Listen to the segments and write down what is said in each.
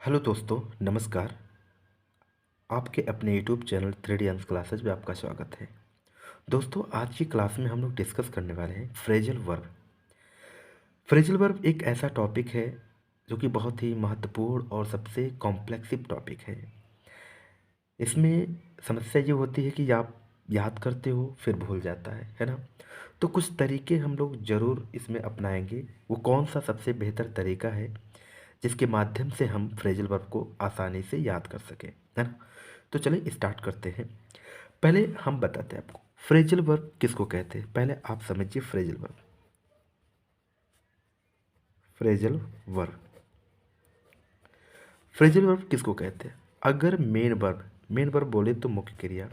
Hello दोस्तों, नमस्कार। आपके अपने यूट्यूब चैनल 3D अंश क्लासेज में आपका स्वागत है। दोस्तों, आज की क्लास में हम लोग डिस्कस करने वाले हैं फ्रेजल वर्ब। फ्रेजल वर्ब एक ऐसा टॉपिक है जो कि बहुत ही महत्वपूर्ण और सबसे कॉम्प्लेक्सिव टॉपिक है। इसमें समस्या ये होती है कि आप याद करते हो फिर भूल जाता है ना। तो कुछ तरीके हम लोग ज़रूर इसमें अपनाएंगे। वो कौन सा सबसे बेहतर तरीका है जिसके माध्यम से हम फ्रेजल वर्ब को आसानी से याद कर सकें, है ना। तो चलिए स्टार्ट करते हैं। पहले हम बताते हैं आपको फ्रेजल वर्ब किसको कहते हैं। पहले आप समझिए phrasal verb. Phrasal verb phrasal verb किसको कहते हैं। अगर मेन वर्ब बोले तो मुख्य क्रिया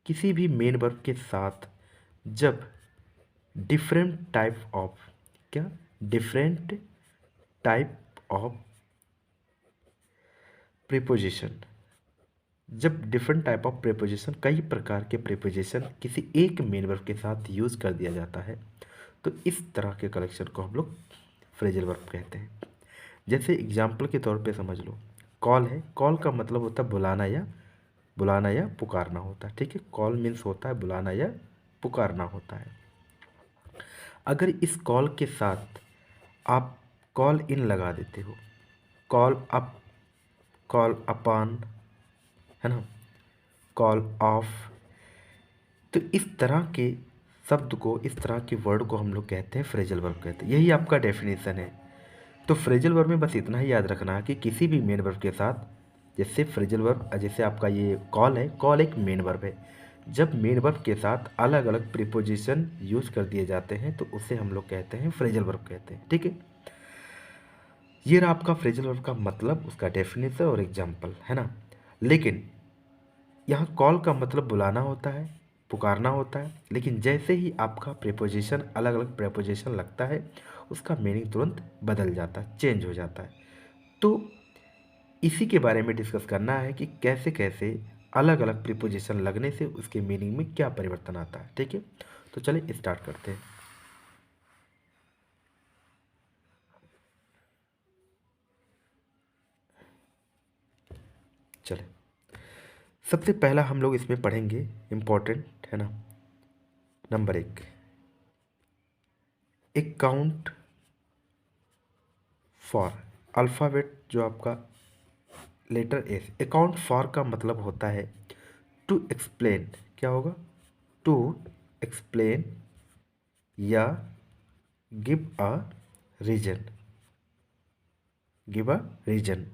किसी भी मेन वर्ब के साथ जब डिफरेंट टाइप ऑफ क्या डिफरेंट टाइप ऑफ प्रीपोजिशन जब डिफरेंट टाइप ऑफ प्रीपोजिशन कई प्रकार के प्रीपोजिशन किसी एक मेन वर्ब के साथ यूज़ कर दिया जाता है तो इस तरह के कलेक्शन को हम लोग फ्रेजल वर्ब कहते हैं। जैसे एग्जाम्पल के तौर पे समझ लो, कॉल है। कॉल का मतलब होता है बुलाना या पुकारना होता है। ठीक है, कॉल मीन्स होता है बुलाना या पुकारना होता है। अगर इस कॉल के साथ आप कॉल इन लगा देते हो, कॉल अप, कॉल अपॉन, है ना, कॉल ऑफ, तो इस तरह के शब्द को, इस तरह के वर्ड को हम लोग कहते हैं फ्रेजल वर्ब कहते हैं। यही आपका डेफिनेशन है। तो फ्रेजल वर्ब में बस इतना ही याद रखना है कि किसी भी मेन वर्ब के साथ, जैसे फ्रेजल वर्ब, जैसे आपका ये कॉल है, कॉल एक मेन वर्ब है। जब मेन वर्ब के साथ अलग अलग प्रीपोजिशन यूज कर दिए जाते हैं तो उसे हम लोग कहते हैं फ्रेजल वर्ब कहते हैं। ठीक है, ये रहा आपका फ्रेजल वर्ब का मतलब, उसका डेफिनेशन और एग्जाम्पल, है ना। लेकिन यहाँ कॉल का मतलब बुलाना होता है, पुकारना होता है, लेकिन जैसे ही आपका प्रेपोजिशन, अलग अलग प्रेपोजिशन लगता है, उसका मीनिंग तुरंत बदल जाता है, चेंज हो जाता है। तो इसी के बारे में डिस्कस करना है कि कैसे कैसे अलग अलग प्रीपोजिशन लगने से उसके मीनिंग में क्या परिवर्तन आता है। ठीक है, तो चलिए स्टार्ट करते हैं। चले, सबसे पहला हम लोग इसमें पढ़ेंगे, इम्पोर्टेंट है ना, नंबर एक काउंट फॉर। अल्फ़ाबेट जो आपका लेटर एस, अकाउंट फॉर का मतलब होता है टू एक्सप्लेन। क्या होगा? टू एक्सप्लेन या give a reason. Give a reason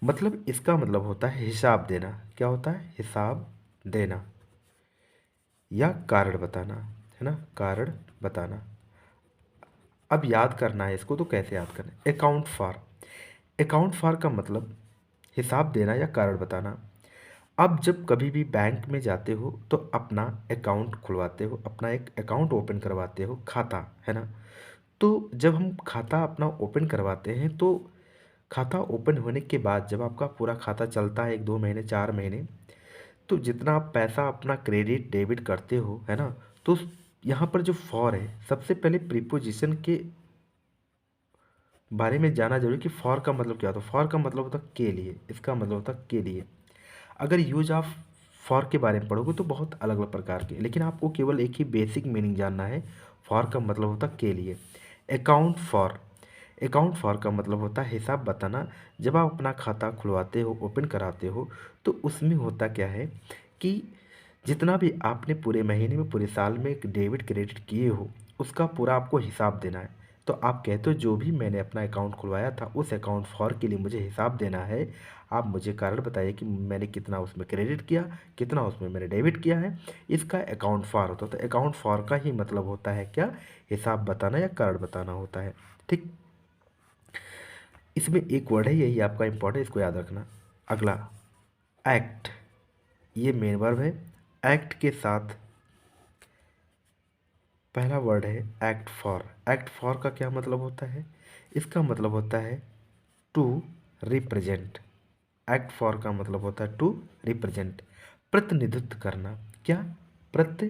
मतलब, इसका मतलब होता है हिसाब देना। क्या होता है? हिसाब देना या कारण बताना, है ना, कारण बताना। अब याद करना है इसको, तो कैसे याद करना है? अकाउंट फॉर, अकाउंट फॉर का मतलब हिसाब देना या कारण बताना। अब जब कभी भी बैंक में जाते हो तो अपना अकाउंट खुलवाते हो, अपना एक अकाउंट ओपन करवाते हो, खाता, है ना। तो जब हम खाता अपना ओपन करवाते हैं तो खाता ओपन होने के बाद जब आपका पूरा खाता चलता है 1-2 महीने 4 महीने, तो जितना आप पैसा अपना क्रेडिट डेबिट करते हो, है ना, तो यहाँ पर जो फॉर है, सबसे पहले प्रीपोजिशन के बारे में जाना जरूरी कि फॉर का मतलब क्या होता है। फॉर का मतलब होता है के लिए, इसका मतलब होता है के लिए। अगर यूज ऑफ फॉर के बारे में पढ़ोगे तो बहुत अलग अलग प्रकार के, लेकिन आपको केवल एक ही बेसिक मीनिंग जानना है। फॉर का मतलब होता है के लिए। अकाउंट फॉर, अकाउंट फॉर का मतलब होता है हिसाब बताना। जब आप अपना खाता खुलवाते हो, ओपन कराते हो, तो उसमें होता क्या है कि जितना भी आपने पूरे महीने में, पूरे साल में डेबिट क्रेडिट किए हो, उसका पूरा आपको हिसाब देना है। तो आप कहते हो जो भी मैंने अपना अकाउंट खुलवाया था उस अकाउंट फॉर के लिए मुझे हिसाब देना है। आप मुझे कारण बताइए कि मैंने कितना उसमें क्रेडिट किया, कितना उसमें मैंने डेबिट किया है। इसका अकाउंट फॉर होता है। तो अकाउंट फॉर का ही मतलब होता है क्या? हिसाब बताना या कारण बताना होता है। ठीक, इसमें एक वर्ड है, यही आपका इंपॉर्टेंट, इसको याद रखना। अगला एक्ट, ये मेन वर्ब है। एक्ट के साथ पहला वर्ड है एक्ट फॉर। एक्ट फॉर का क्या मतलब होता है? इसका मतलब होता है टू रिप्रेजेंट। एक्ट फॉर का मतलब होता है टू रिप्रेजेंट, प्रतिनिधित्व करना। क्या? प्रति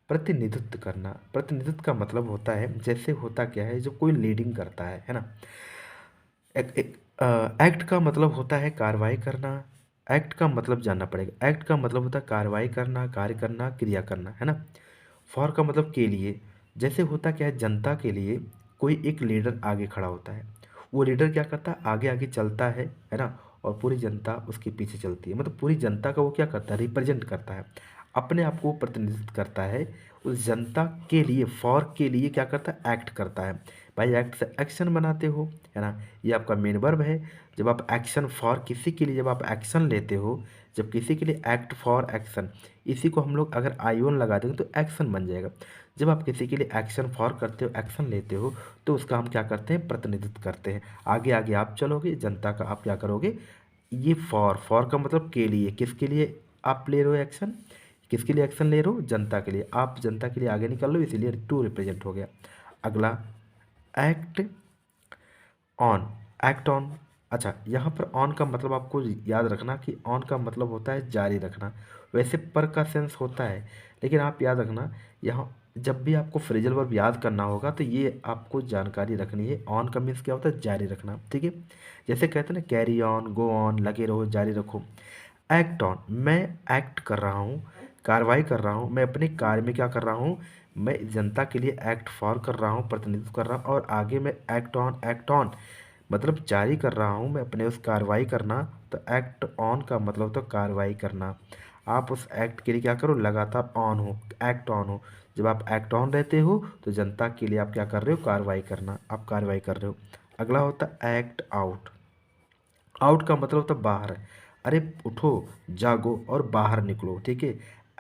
प्रतिनिधित्व करना। प्रतिनिधित्व का मतलब होता है, जैसे होता क्या है, जो कोई लीडिंग करता है ना। एक्ट का मतलब होता है कार्रवाई करना। एक्ट का मतलब जानना पड़ेगा। एक्ट का मतलब होता है कार्रवाई करना, कार्य करना, क्रिया करना, है ना। फॉर का मतलब के लिए। जैसे होता क्या है, जनता के लिए कोई एक लीडर आगे खड़ा होता है। वो लीडर क्या करता है, आगे आगे चलता है ना। और पूरी जनता उसके पीछे चलती है। मतलब पूरी जनता का वो क्या करता है, रिप्रेजेंट करता है, अपने आप को प्रतिनिधित्व करता है उस जनता के लिए। फॉर के लिए क्या करता है, एक्ट करता है। भाई एक्ट से एक्शन बनाते हो, है ना। ये आपका मेन वर्ब है। जब आप एक्शन फॉर किसी के लिए, जब आप एक्शन लेते हो, जब किसी के लिए एक्ट फॉर एक्शन, इसी को हम लोग अगर आईओन लगा देंगे तो एक्शन बन जाएगा। जब आप किसी के लिए एक्शन फॉर करते हो, एक्शन लेते हो, तो उसका हम क्या करते हैं, प्रतिनिधित्व करते हैं। आगे आगे आप चलोगे, जनता का आप क्या करोगे, ये फॉर। फॉर का मतलब के लिए, किसके लिए आप ले रहे हो एक्शन, किसके लिए एक्शन ले रहे हो, जनता के लिए। आप जनता के लिए आगे निकल लो, इसीलिए टू रिप्रेजेंट हो गया। अगला एक्ट ऑन। Act on. अच्छा, यहाँ पर ऑन का मतलब आपको याद रखना कि ऑन का मतलब होता है जारी रखना। वैसे पर का सेंस होता है, लेकिन आप याद रखना, यहाँ जब भी आपको फ्रेजल वर्ब याद करना होगा तो ये आपको जानकारी रखनी है। ऑन का मीन्स क्या होता है, जारी रखना, ठीक है। जैसे कहते हैं ना, कैरी ऑन, गो ऑन, लगे रहो, जारी रखो। एक्ट ऑन, मैं एक्ट कर रहा हूँ, कार्रवाई कर रहा हूँ, मैं अपने कार्य में क्या कर रहा हूँ, मैं जनता के लिए एक्ट फॉर कर रहा हूँ, प्रतिनिधित्व कर रहा हूँ। और आगे मैं एक्ट ऑन, एक्ट ऑन मतलब जारी कर रहा हूँ मैं अपने उस कार्रवाई करना। तो एक्ट ऑन का मतलब तो कार्रवाई करना। आप उस एक्ट के लिए क्या करो, लगातार ऑन हो, एक्ट ऑन हो। जब आप एक्ट ऑन रहते हो तो जनता के लिए आप क्या कर रहे हो, कार्रवाई करना, आप कार्रवाई कर रहे हो। अगला होता है एक्ट आउट। आउट का मतलब होता है बाहर। अरे उठो, जागो और बाहर निकलो, ठीक है।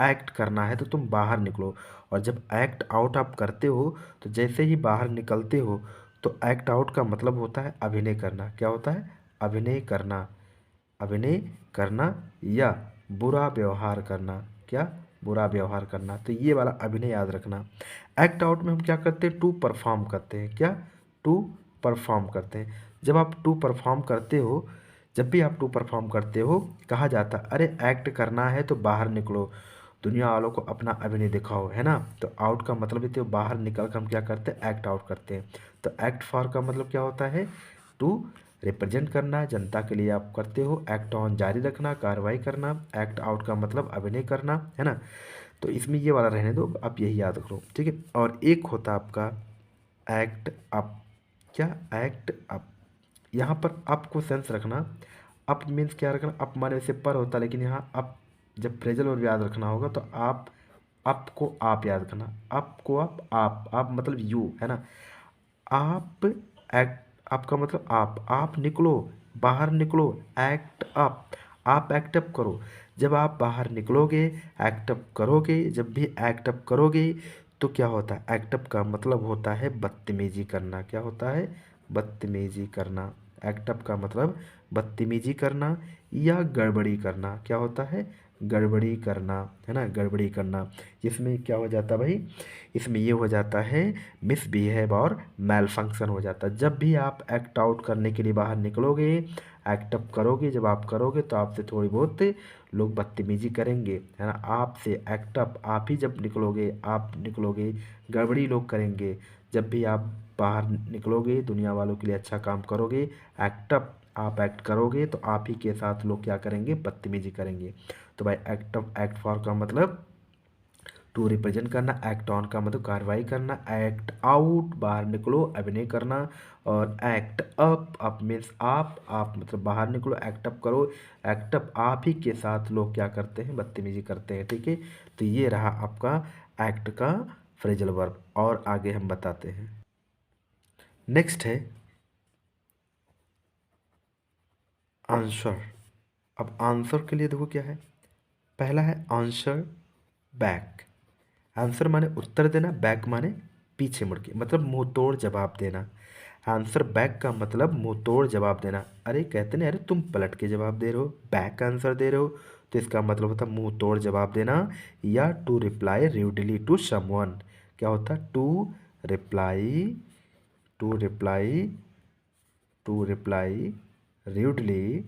एक्ट करना है तो तुम बाहर निकलो। और जब एक्ट आउट आप करते हो, तो जैसे ही बाहर निकलते हो, तो एक्ट आउट का मतलब होता है अभिनय करना। क्या होता है, अभिनय करना। अभिनय करना या बुरा व्यवहार करना। क्या, बुरा व्यवहार करना। तो ये वाला अभिनय याद रखना। एक्ट आउट में हम क्या करते हैं, टू परफॉर्म करते हैं। क्या, टू परफॉर्म करते हैं। जब आप टू परफॉर्म करते हो, जब भी आप टू परफॉर्म करते हो, कहा जाता है अरे एक्ट करना है तो बाहर निकलो, दुनिया वालों को अपना अभिनय दिखाओ, है ना। तो आउट का मतलब तो बाहर निकल कर हम क्या करते हैं, एक्ट आउट करते हैं। तो एक्ट फॉर का मतलब क्या होता है, टू रिप्रेजेंट करना, जनता के लिए आप करते हो। एक्ट ऑन जारी रखना, कार्रवाई करना। एक्ट आउट का मतलब अभिनय करना, है ना। तो इसमें ये वाला रहने दो, आप यही याद रखो, ठीक है। और एक होता आपका एक्ट अप। क्या, एक्ट अप। यहाँ पर अप को सेंस रखना। अप मीन्स क्या रखना, अप माने वैसे पर होता है, लेकिन यहाँ अप जब फ्रेजल और याद रखना होगा तो आप, अप को आप याद रखना। अप को आप मतलब यू, है ना। आप एक्ट, आपका मतलब आप निकलो, बाहर निकलो, एक्ट अप, आप एक्ट अप करो। जब आप बाहर निकलोगे, एक्ट अप करोगे, जब भी एक्ट अप करोगे, तो क्या होता है, एक्ट अप का मतलब होता है बदतमीजी करना। क्या होता है, बदतमीजी करना। एक्ट अप का मतलब बदतमीजी करना या गड़बड़ी करना। क्या होता है, गड़बड़ी करना, है ना, गड़बड़ी करना। जिसमें क्या हो जाता है भाई, इसमें ये हो जाता है मिसबिहेव और मैल फंक्शन हो जाता है। जब भी आप एक्ट आउट करने के लिए बाहर निकलोगे, एक्ट अप करोगे, जब आप करोगे तो आपसे थोड़ी बहुत लोग बदतमीजी करेंगे, है ना। आपसे एक्ट अप, आप ही जब निकलोगे, आप निकलोगे, गड़बड़ी लोग करेंगे। जब भी आप बाहर निकलोगे, दुनिया वालों के लिए अच्छा काम करोगे, एक्ट अप, आप एक्ट करोगे, तो आप ही के साथ लोग क्या करेंगे, बदतमीजी करेंगे। तो भाई एक्ट अप, एक्ट फॉर का मतलब टू रिप्रेजेंट करना। एक्ट ऑन का मतलब कार्रवाई करना। एक्ट आउट बाहर निकलो, अभिनय करना। और एक्ट अप, अप मीन्स आप मतलब बाहर निकलो, एक्ट अप करो। एक्ट अप, आप ही के साथ लोग क्या करते हैं, बदतमीजी करते हैं, ठीक है। तो ये रहा आपका एक्ट का फ्रेजल वर्ब। और आगे हम बताते हैं। नेक्स्ट है आंसर। अब आंसर के लिए देखो क्या है। पहला है आंसर बैक। आंसर माने उत्तर देना, बैक माने पीछे मुड़ के, मतलब मुंह तोड़ जवाब देना। आंसर बैक का मतलब मुंह तोड़ जवाब देना। अरे कहते नहीं, अरे तुम पलट के जवाब दे रहे हो, बैक आंसर दे रहे हो, तो इसका मतलब होता है मुंह तोड़ जवाब देना। या to reply rudely to someone. क्या होता है, reply to reply to reply rudely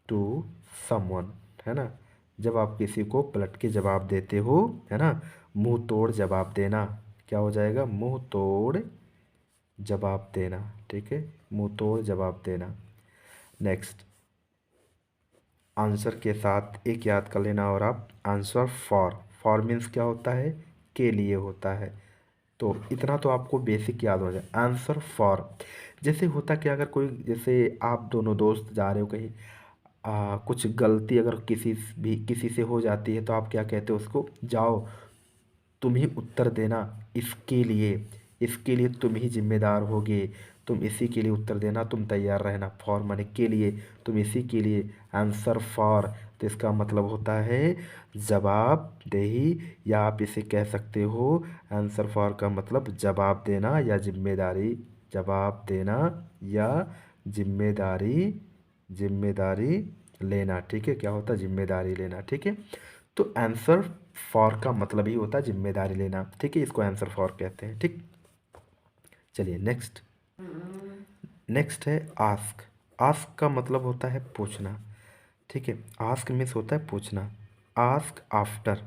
to someone, है ना। जब आप किसी को पलट के जवाब देते हो, है ना, मुंह तोड़ जवाब देना, क्या हो जाएगा, मुंह तोड़ जवाब देना, ठीक है, मुंह तोड़ जवाब देना। नेक्स्ट, आंसर के साथ एक याद कर लेना और आप आंसर फॉर मीन्स क्या होता है, के लिए होता है। तो इतना तो आपको बेसिक याद हो जाए। आंसर फॉर जैसे होता क्या, अगर कोई जैसे आप दोनों दोस्त जा रहे हो कहीं, कुछ गलती अगर किसी से हो जाती है तो आप क्या कहते हो उसको, जाओ तुम ही उत्तर देना, इसके लिए तुम ही जिम्मेदार होगे, तुम इसी के लिए उत्तर देना, तुम तैयार रहना। फॉर माने के लिए, तुम इसी के लिए। आंसर फॉर तो इसका मतलब होता है जवाबदेही, या आप इसे कह सकते हो, आंसर फॉर का मतलब जवाब देना या जिम्मेदारी, जवाब देना या जिम्मेदारी, जिम्मेदारी लेना, ठीक है, क्या होता है, जिम्मेदारी लेना, ठीक है। तो आंसर फॉर का मतलब ही होता है जिम्मेदारी लेना, ठीक है, इसको आंसर फॉर कहते हैं, ठीक। चलिए नेक्स्ट, नेक्स्ट है आस्क। आस्क का मतलब होता है पूछना, ठीक है, आस्क मीन्स होता है पूछना। आस्क आफ्टर,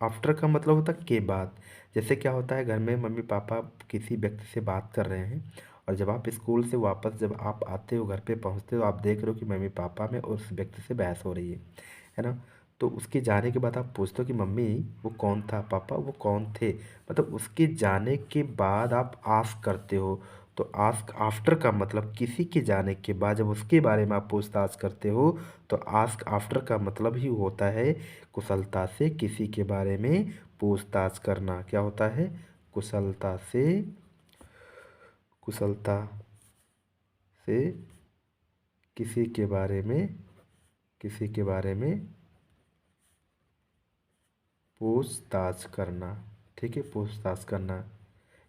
आफ्टर का मतलब होता है के बाद। जैसे क्या होता है, घर में मम्मी पापा किसी व्यक्ति से बात कर रहे हैं, और जब आप स्कूल से वापस जब आप आते हो, घर पे पहुंचते हो, आप देख रहे हो कि मम्मी पापा में और उस व्यक्ति से बहस हो रही है ना। तो उसके जाने के बाद आप पूछते हो कि मम्मी वो कौन था, पापा वो कौन थे, मतलब उसके जाने के बाद आप आस्क करते हो। तो आस्क आफ्टर का मतलब किसी के जाने के बाद जब उसके बारे में आप पूछताछ करते हो, तो आस्क आफ्टर का मतलब ही होता है कुशलता से किसी के बारे में पूछताछ करना। क्या होता है, कुशलता से, कुशलता से किसी के बारे में, किसी के बारे में पूछताछ करना, ठीक है, पूछताछ करना,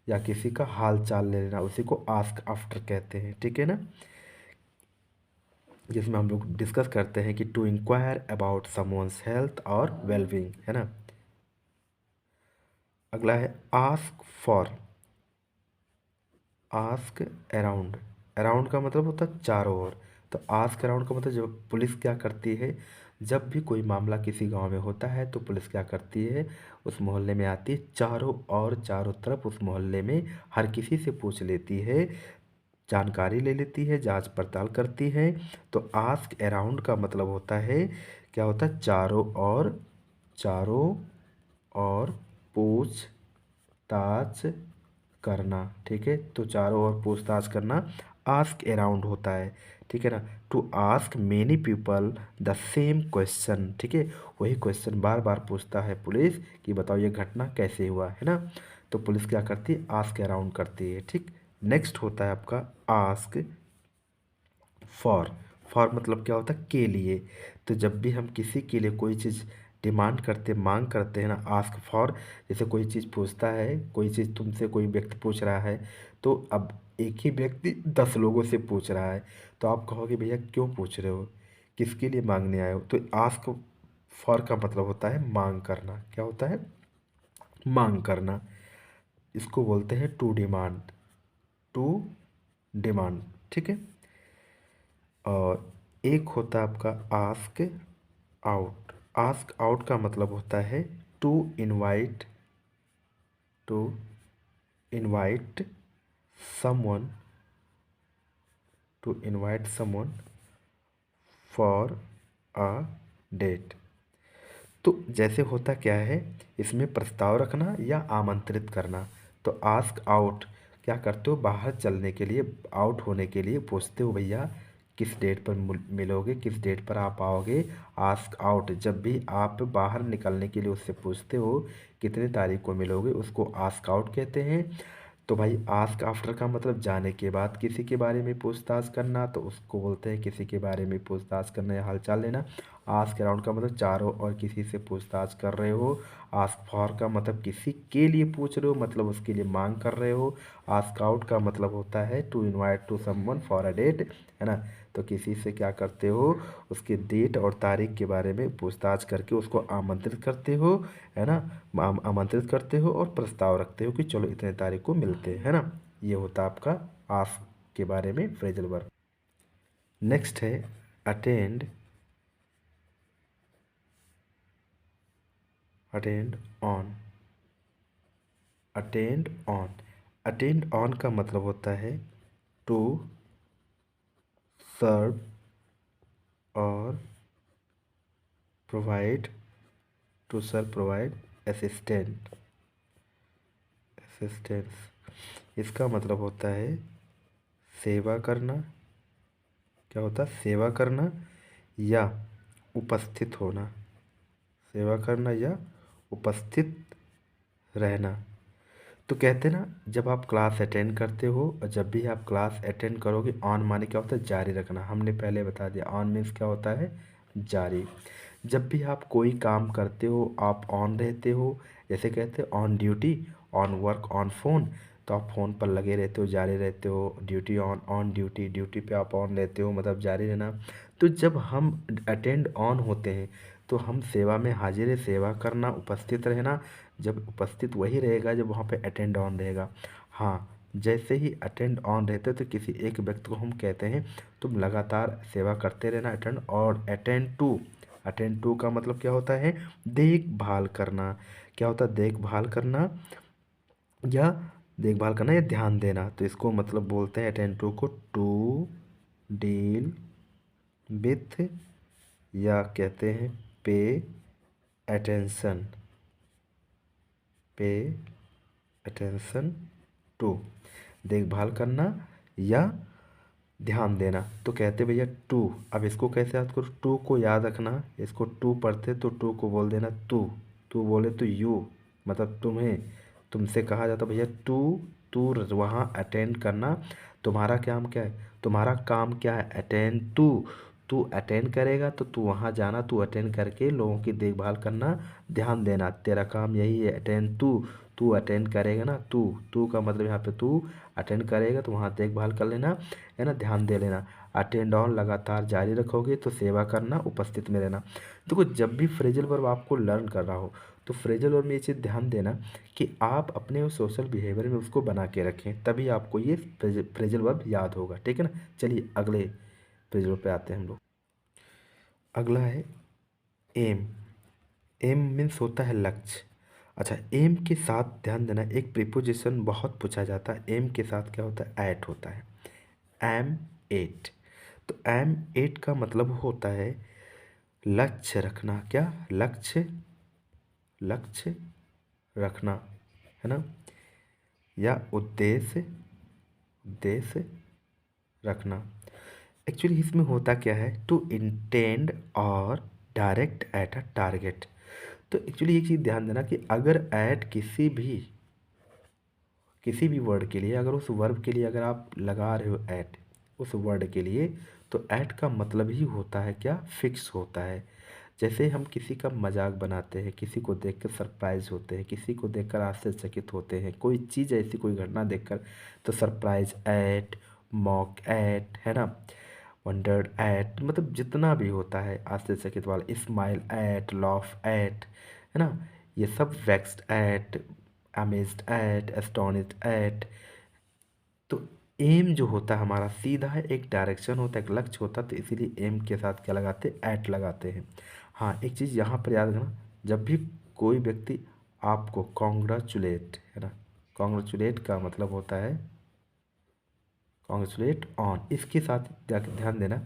या किसी का हाल चाल ले लेना, उसी को आस्क आफ्टर कहते हैं, ठीक है ना। जिसमें हम लोग डिस्कस करते हैं कि to enquire about someone's health और वेलबींग, है ना। अगला है ask for. Ask around, around का मतलब होता है चारों ओर। तो आस्क अराउंड का मतलब जब पुलिस क्या करती है, जब भी कोई मामला किसी गांव में होता है तो पुलिस क्या करती है, उस मोहल्ले में आती है, चारों और चारों तरफ उस मोहल्ले में हर किसी से पूछ लेती है, जानकारी ले लेती है, जांच पड़ताल करती है। तो आस्क अराउंड का मतलब होता है, क्या होता है, चारों और, चारों और पूछताछ करना, ठीक है। तो चारों ओर पूछताछ करना आस्क अराउंड होता है, ठीक है ना। To ask many people the same question, ठीक है, वही क्वेश्चन बार बार पूछता है पुलिस कि बताओ ये घटना कैसे हुआ, है ना। तो पुलिस क्या करती है, आस्क अराउंड करती है, ठीक। नेक्स्ट होता है आपका आस्क फॉर। फॉर मतलब क्या होता है, के लिए। तो जब भी हम किसी के लिए कोई चीज़ डिमांड करते, मांग करते हैं ना, आस्क फॉर, जैसे कोई चीज़ पूछता है, कोई चीज़ तुमसे कोई व्यक्ति पूछ रहा है, तो अब एक ही व्यक्ति 10 लोगों से पूछ रहा है, तो आप कहोगे भैया क्यों पूछ रहे हो, किसके लिए मांगने आए हो। तो आस्क फॉर का मतलब होता है मांग करना, क्या होता है, मांग करना। इसको बोलते हैं टू डिमांड, टू डिमांड, ठीक है। और एक होता है आपका आस्क आउट। आस्क आउट का मतलब होता है to invite, to invite someone, to invite someone for a date. तो जैसे होता क्या है, इसमें प्रस्ताव रखना या आमंत्रित करना। तो आस्क आउट, क्या करते हो, बाहर चलने के लिए, आउट होने के लिए पूछते हो भैया किस डेट पर मिलोगे, किस डेट पर आप आओगे। आस्क आउट, जब भी आप बाहर निकलने के लिए उससे पूछते हो कितने तारीख को मिलोगे, उसको आस्क आउट कहते हैं। तो भाई आस्क आफ्टर का मतलब जाने के बाद किसी के बारे में पूछताछ करना, तो उसको बोलते हैं किसी के बारे में पूछताछ करना या हालचाल लेना। आस्क अराउंड का मतलब चारों और किसी से पूछताछ कर रहे हो। आस्क फॉर का मतलब किसी के लिए पूछ रहे हो, मतलब उसके लिए मांग कर रहे हो। आस्क आउट का मतलब होता है to invite to someone for a date, है ना। तो किसी से क्या करते हो, उसके डेट और तारीख के बारे में पूछताछ करके उसको आमंत्रित करते हो, है ना। आमंत्रित करते हो और प्रस्ताव रखते हो कि चलो इतने तारीख को मिलते हैं, है ना। ये होता है आपका आस्क के बारे में फ्रेजल वर्ब। नेक्स्ट है attend, attend on, attend on. Attend on का मतलब होता है टू सर्व और provide, to serve provide assistance. इसका मतलब होता है सेवा करना। क्या होता है? सेवा करना या उपस्थित होना। सेवा करना या उपस्थित रहना। तो कहते हैं ना, जब आप क्लास अटेंड करते हो और जब भी आप क्लास अटेंड करोगे, ऑन माने क्या होता है? जारी रखना। हमने पहले बता दिया ऑन मीन्स क्या होता है? जारी। जब भी आप कोई काम करते हो आप ऑन रहते हो। जैसे कहते हैं on duty, on work, on phone. तो आप फ़ोन पर लगे रहते हो, जारी रहते हो। Duty on, on duty, duty पे आप ऑन रहते हो, मतलब जारी रहना। तो जब हम अटेंड ऑन होते हैं तो हम सेवा में हाजिर है, सेवा करना, उपस्थित रहना। जब उपस्थित वही रहेगा जब वहाँ पे अटेंड ऑन रहेगा। हाँ, जैसे ही अटेंड ऑन रहते तो किसी एक व्यक्ति को हम कहते हैं तुम लगातार सेवा करते रहना, अटेंड। और अटेंड टू का मतलब क्या होता है? देखभाल करना। क्या होता है? देखभाल करना या ध्यान देना। तो इसको मतलब बोलते हैं अटेंड टू को टू डील विथ, या कहते हैं pay attention, pay attention to. देखभाल करना या ध्यान देना। तो कहते भैया टू। अब इसको कैसे याद करो? टू को याद रखना। इसको टू पढ़ते तो टू को बोल देना तू। तू बोले तो यू, मतलब तुम्हें, तुमसे कहा जाता भैया टू। तू वहाँ अटेंड करना। तुम्हारा काम क्या है? तुम्हारा काम क्या है? Attend to. तू अटेंड करेगा तो तू वहाँ जाना, तू अटेंड करके लोगों की देखभाल करना, ध्यान देना। तेरा काम यही है, अटेंड टू। तू अटेंड करेगा ना, तू का मतलब यहाँ पे तू अटेंड करेगा तो वहाँ देखभाल कर लेना, है ना, ध्यान दे लेना। अटेंड ऑन लगातार जारी रखोगे तो सेवा करना, उपस्थित में रहना। देखो, जब भी फ्रेजल वर्ब आपको लर्न कर रहा हो तो फ्रेजल वर्ब में ये चीज़ ध्यान देना कि आप अपने सोशल बिहेवियर में उसको बना के रखें, तभी आपको ये फ्रेजल वर्ब याद होगा। ठीक है ना? चलिए अगले फ्रेजल वर्ब पे आते हैं हम लोग। अगला है एम। एम मीन्स होता है लक्ष्य। अच्छा, एम के साथ ध्यान देना, एक प्रीपोजिशन बहुत पूछा जाता है। एम के साथ क्या होता है? एट होता है। Aim at. तो एम एट का मतलब होता है लक्ष्य रखना। क्या? लक्ष्य रखना, है ना, या उद्देश्य रखना। एक्चुअली इसमें होता क्या है? टू इंटेंड और डायरेक्ट एट अ टारगेट। तो एक्चुअली एक चीज़ ध्यान देना कि अगर एट किसी भी वर्ड के लिए, अगर उस वर्ब के लिए अगर आप लगा रहे हो एट उस वर्ड के लिए, तो एट का मतलब ही होता है क्या? फिक्स होता है। जैसे हम किसी का मजाक बनाते हैं, किसी को देखकर सरप्राइज होते हैं, किसी को देखकर आश्चर्यचकित होते हैं, कोई चीज़ ऐसी कोई घटना देखकर, तो सरप्राइज एट, मॉक एट, है ना, वंडर्ड एट, मतलब जितना भी होता है आश्चर्यचकित वाला, स्माइल एट, लॉफ एट, है ना, ये सब vexed at, amazed at, astonished at. तो एम जो होता है हमारा सीधा है, एक डायरेक्शन होता है, एक लक्ष्य होता है, तो इसीलिए एम के साथ क्या लगाते हैं? एट लगाते हैं। हाँ, एक चीज़ यहाँ पर याद रखना, जब भी कोई व्यक्ति आपको कॉन्ग्रेचुलेट, है ना, कॉन्ग्रेचुलेट का मतलब होता है कॉन्ग्रेचुलेट ऑन। इसके साथ ध्यान देना,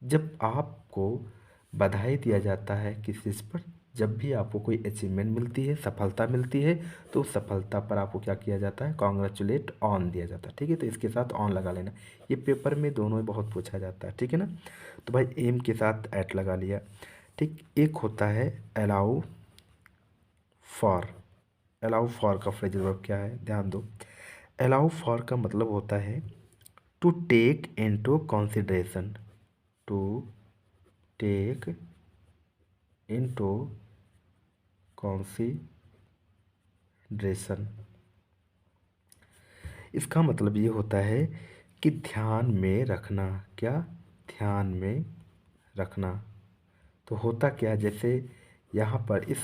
जब आपको बधाई दिया जाता है किसी चीज़ पर, जब भी आपको कोई अचीवमेंट मिलती है, सफलता मिलती है, तो उस सफलता पर आपको क्या किया जाता है? कॉन्ग्रेचुलेट ऑन दिया जाता है। ठीक है, तो इसके साथ ऑन लगा लेना। ये पेपर में दोनों ही बहुत पूछा जाता है। ठीक है ना? तो भाई एम के साथ एट लगा लिया। ठीक, एक होता है अलाउ फॉर। अलाउ फॉर का फ्रेजल वर्ब क्या है? ध्यान दो। अलाउ फॉर का मतलब होता है to take into consideration, to take into consideration. इसका मतलब ये होता है कि ध्यान में रखना। क्या? ध्यान में रखना। तो होता क्या, जैसे यहाँ पर इस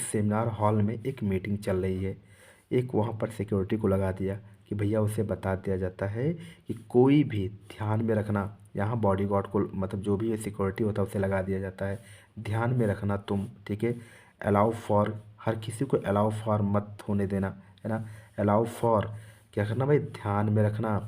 सेमिनार हॉल में एक मीटिंग चल रही है, एक वहाँ पर सिक्योरिटी को लगा दिया कि भैया उसे बता दिया जाता है कि कोई भी ध्यान में रखना। यहाँ बॉडीगार्ड को, मतलब जो भी सिक्योरिटी होता है उसे लगा दिया जाता है, ध्यान में रखना तुम। ठीक है, अलाउ फॉर हर किसी को अलाउ फॉर मत होने देना, है ना। अलाउ फॉर क्या करना भाई, ध्यान में रखना,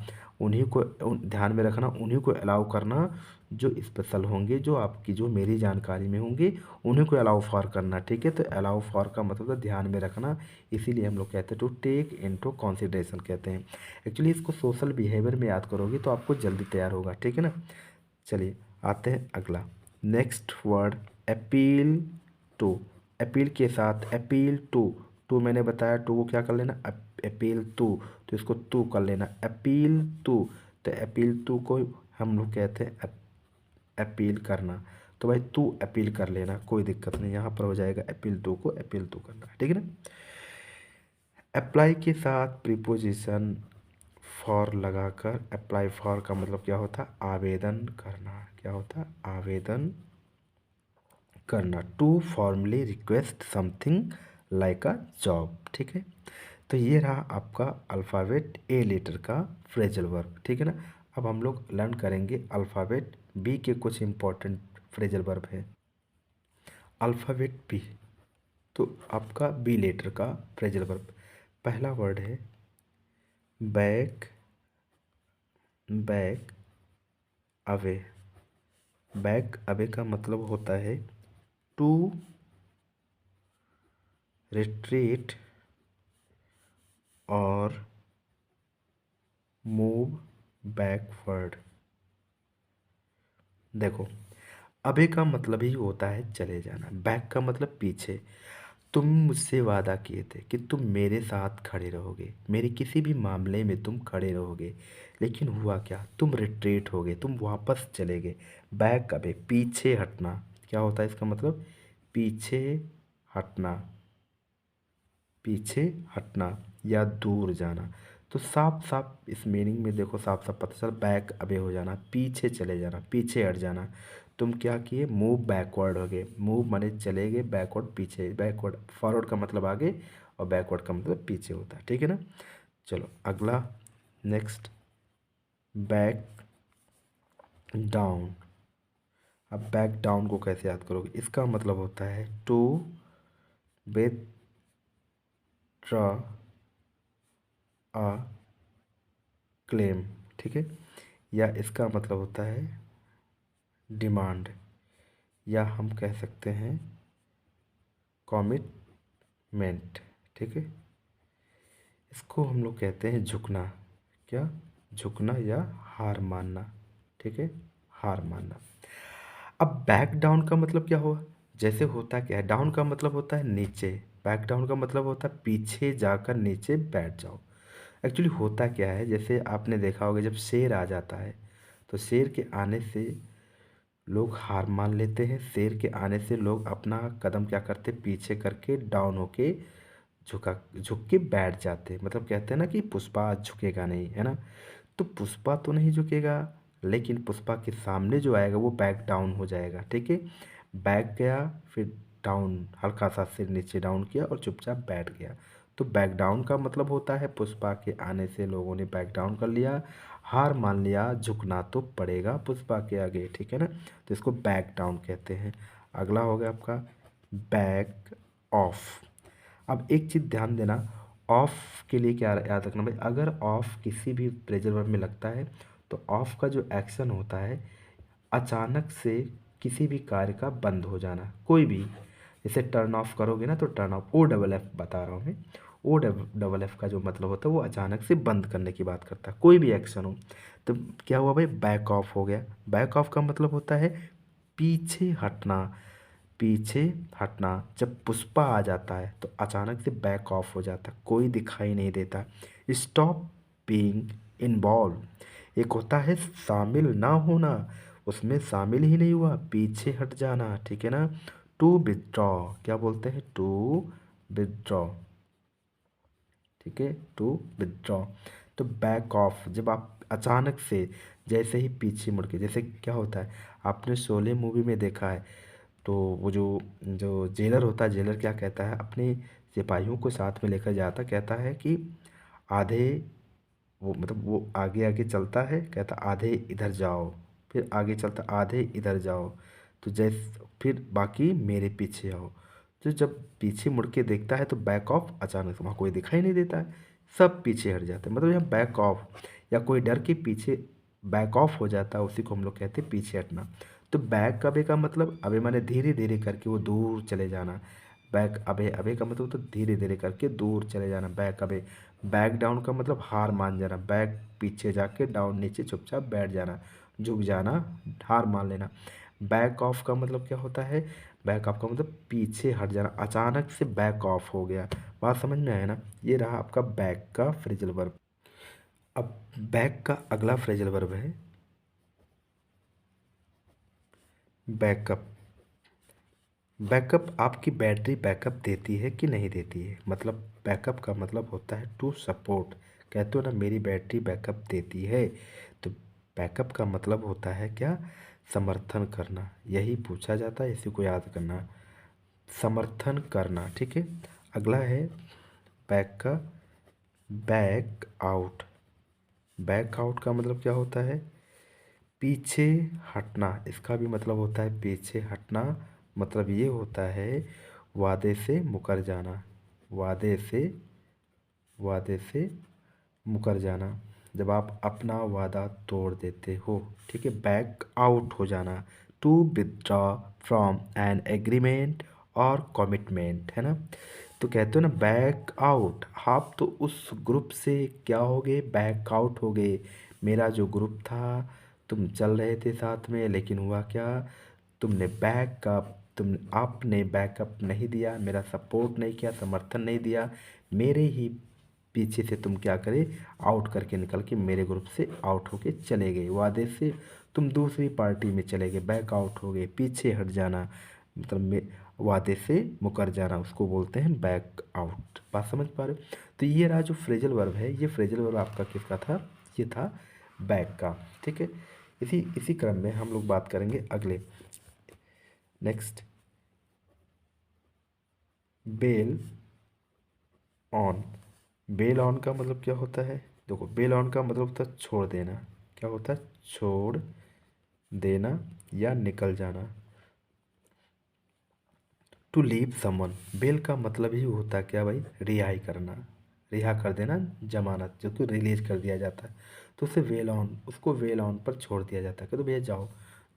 ध्यान में रखना, उन्हीं को अलाउ करना जो स्पेशल होंगे, जो आपकी जो मेरी जानकारी में होंगे, उन्हीं को अलाउ फॉर करना, ठीक है। तो अलाउ फॉर का मतलब है ध्यान में रखना, इसीलिए हम लोग कहते हैं टू टेक इनटू कंसिडरेशन कहते हैं। एक्चुअली इसको सोशल बिहेवियर में याद करोगे तो आपको जल्दी तैयार होगा, ठीक है ना। चलिए आते हैं अगला, next word appeal to. Appeal के साथ अपील टू, टू मैंने बताया, टू को क्या कर लेना, अपील टू, तो इसको टू कर लेना, अपील टू। तो अपील टू को हम लोग कहते हैं अपील करना। तो भाई तू अपील कर लेना, कोई दिक्कत नहीं, यहाँ पर हो जाएगा अपील टू को अपील टू करना, ठीक है ना। अप्लाई के साथ प्रीपोजिशन फॉर लगाकर, अप्लाई फॉर का मतलब क्या होता है, आवेदन करना, क्या होता है, आवेदन करना, to formally request something like a job, ठीक है। तो ये रहा आपका अल्फ़ाबेट ए लेटर का फ्रेजल वर्ब, ठीक है ना। अब हम लोग लर्न करेंगे अल्फ़ाबेट बी के कुछ इंपॉर्टेंट फ्रेजल वर्ब है। अल्फ़ाबेट बी, तो आपका बी लेटर का फ्रेजल वर्ब, पहला वर्ड है back, back away. Back away का मतलब होता है टू रिट्रीट और मूव बैकवर्ड। देखो, अबे का मतलब ही होता है चले जाना, बैक का मतलब पीछे। तुम मुझसे वादा किए थे कि तुम मेरे साथ खड़े रहोगे, मेरे किसी भी मामले में तुम खड़े रहोगे, लेकिन हुआ क्या, तुम रिट्रीट हो गए, तुम वापस चले गए। बैक अबे पीछे हटना, क्या होता है इसका मतलब, पीछे हटना, पीछे हटना या दूर जाना। तो साफ साफ इस मीनिंग में देखो, साफ साफ पता चल, बैक अवे हो जाना, पीछे चले जाना, पीछे हट जाना। तुम क्या किए, मूव बैकवर्ड हो गए, मूव माने चले गए, बैकवर्ड पीछे, बैकवर्ड फॉरवर्ड का मतलब आगे और बैकवर्ड का मतलब पीछे होता है, ठीक है ना। चलो अगला, नेक्स्ट बैक डाउन। अब बैक डाउन को कैसे याद करोगे, इसका मतलब होता है टू विथड्रॉ अ क्लेम, ठीक है। या इसका मतलब होता है डिमांड, या हम कह सकते हैं कमिटमेंट, ठीक है। इसको हम लोग कहते हैं झुकना, क्या, झुकना या हार मानना, ठीक है, हार मानना। अब बैक डाउन का मतलब क्या हुआ, जैसे होता क्या है, डाउन का मतलब होता है नीचे, बैक डाउन का मतलब होता है पीछे जाकर नीचे बैठ जाओ। एक्चुअली होता क्या है, जैसे आपने देखा होगा जब शेर आ जाता है तो शेर के आने से लोग हार मान लेते हैं, शेर के आने से लोग अपना कदम क्या करते, पीछे करके डाउन होके झुक के बैठ जाते, मतलब कहते हैं ना कि पुष्पा आज झुकेगा नहीं, है ना। तो पुष्पा तो नहीं झुकेगा, लेकिन पुष्पा के सामने जो आएगा वो बैक डाउन हो जाएगा, ठीक है। बैक गया, फिर डाउन, हल्का सा सिर नीचे डाउन किया और चुपचाप बैठ गया। तो बैक डाउन का मतलब होता है पुष्पा के आने से लोगों ने बैक डाउन कर लिया, हार मान लिया, झुकना तो पड़ेगा पुष्पा के आगे, ठीक है ना। तो इसको बैक डाउन कहते हैं। अगला हो गया आपका बैक ऑफ। अब एक चीज़ ध्यान देना, ऑफ के लिए क्या याद रखना भाई, अगर ऑफ किसी भी प्रेजर वर्ब में लगता है तो ऑफ का जो एक्शन होता है अचानक से किसी भी कार्य का बंद हो जाना, कोई भी, जैसे टर्न ऑफ करोगे ना, तो turn off, O double F बता रहा हूँ मैं, ओ डबल एफ का जो मतलब होता है वो अचानक से बंद करने की बात करता है, कोई भी एक्शन हो। तो क्या हुआ भाई, बैक ऑफ हो गया। बैक ऑफ का मतलब होता है पीछे हटना, पीछे हटना। जब पुष्पा आ जाता है तो अचानक से बैक ऑफ हो जाता है, कोई दिखाई नहीं देता। स्टॉप बीइंग इन्वॉल्व, एक होता है शामिल ना होना, उसमें शामिल ही नहीं हुआ, पीछे हट जाना, ठीक है ना। टू विथड्रॉ, क्या बोलते हैं, टू विथड्रॉ, ठीक है, टू विथड्रॉ। तो बैक ऑफ, जब आप अचानक से जैसे ही पीछे मुड़ के, जैसे क्या होता है, आपने शोले मूवी में देखा है, तो वो जो जो जेलर होता है, जेलर क्या कहता है, अपने सिपाहियों को साथ में लेकर जाता, कहता है कि आधे, वो मतलब वो आगे आगे चलता है, कहता आधे इधर जाओ, फिर आगे चलता आधे इधर जाओ, तो जैसे फिर बाकी मेरे पीछे आओ। तो जब पीछे मुड़ के देखता है तो बैक ऑफ अचानक से वहाँ कोई दिखाई नहीं देता है, सब पीछे हट जाते हैं। मतलब यहाँ बैक ऑफ या कोई डर के पीछे बैक ऑफ हो जाता है, उसी को हम लोग कहते हैं पीछे हटना। तो बैक अबे का मतलब अबे माने धीरे धीरे करके वो दूर चले जाना। बैक अबे अबे का मतलब तो धीरे धीरे करके दूर चले जाना, बैक अबे। बैक डाउन का मतलब हार मान जाना, बैक पीछे जाके, डाउन नीचे चुपचाप बैठ जाना, झुक जाना, हार मान लेना। बैक ऑफ का मतलब क्या होता है? बैक ऑफ का मतलब पीछे हट जाना, अचानक से बैक ऑफ हो गया। बात समझ में आया ना? ये रहा आपका बैक का फ्रेजल वर्ब। अब बैक का अगला फ्रेजल वर्ब है बैकअप। बैकअप आपकी बैटरी बैकअप देती है कि नहीं देती है? मतलब बैकअप का मतलब होता है टू सपोर्ट। कहते हो ना मेरी बैटरी बैकअप देती है, तो बैकअप का मतलब होता है क्या? समर्थन करना। यही पूछा जाता है, इसी को याद करना, समर्थन करना। ठीक है। अगला है बैक का बैक आउट। बैक आउट का मतलब क्या होता है? पीछे हटना। इसका भी मतलब होता है पीछे हटना। मतलब ये होता है वादे से मुकर जाना। वादे से वादे से मुकर जाना, जब आप अपना वादा तोड़ देते हो। ठीक है। बैक आउट हो जाना, to withdraw from an agreement और कमिटमेंट, है ना? तो कहते हो ना बैक आउट, आप तो उस ग्रुप से क्या हो गए? बैक आउट हो गए। मेरा जो ग्रुप था, तुम चल रहे थे साथ में, लेकिन हुआ क्या? तुम आपने बैकअप नहीं दिया, मेरा सपोर्ट नहीं किया, समर्थन नहीं दिया। मेरे ही पीछे से तुम क्या करे? आउट करके निकल के मेरे ग्रुप से आउट होके चले गए। वादे से तुम दूसरी पार्टी में चले गए, बैक आउट हो गए, पीछे हट जाना। मतलब वादे से मुकर जाना, उसको बोलते हैं बैक आउट। बात समझ पा रहे हो? तो ये रहा जो फ्रेजल वर्ब है, ये फ्रेजल वर्ब आपका किसका था? ये था बैक का। ठीक है। इसी इसी क्रम में हम लोग बात करेंगे अगले, next, bail on. Bail on का मतलब क्या होता है? देखो, बेल ऑन का मतलब होता है छोड़ देना। क्या होता है? छोड़ देना या निकल जाना। टू लीव समवन, बेल का मतलब ही होता है क्या भाई? रिहाई करना, रिहा कर देना, जमानत, जो कि रिलीज कर दिया जाता है। तो उसे वेल ऑन, उसको वेल ऑन पर छोड़ दिया जाता है कि तो भैया जाओ,